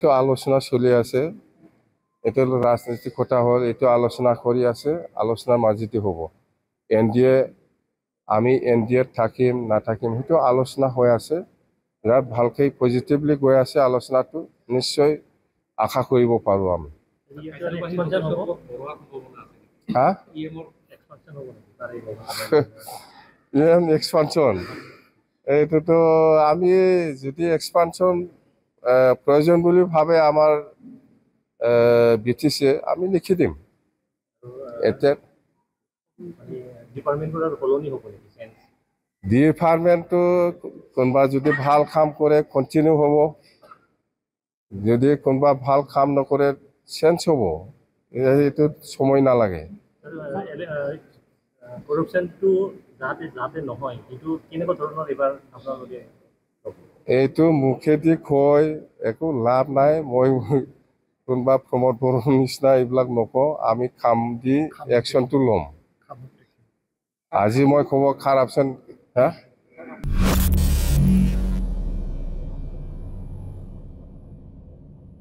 এইটো আলোচনা চলি আছে এইটো ৰাজনৈতিক কথা হ'ল এইটো আলোচনা কৰি আছে আলোচনাৰ মাজতে হ'ব এনডিএ আমি এনডিএত থাকিম নাথাকিম সেইটো আলোচনা হৈ আছে বিৰাট ভালকে পজিটিভলি গৈ আছে আলোচনাটো নিশ্চয় আশা কৰিব পাৰোঁ আমি হা এক্সপানশন এইটোতো আমি যদি এক্সপানশন প্ৰয়োজন বুলি ভাবে আমাৰ বিটিছে আমি লিখি দিম এতিয়া ডিপাৰ্টমেণ্টটো কোনোবা যদি ভাল কাম কৰে কণ্টিনিউ হ'ব যদি কোনোবা ভাল কাম নকৰে চেঞ্জ হ'ব এইটোত সময় নালাগে এইটো মুখেদি কয় একো লাভ নাই মই কোনোবা প্ৰমোদ বড়োৰ নিচিনা এইবিলাক নকওঁ আমি কাম দি একশ্যনটো ল'ম আজি মই ক'ব কাৰাপশ্যন হা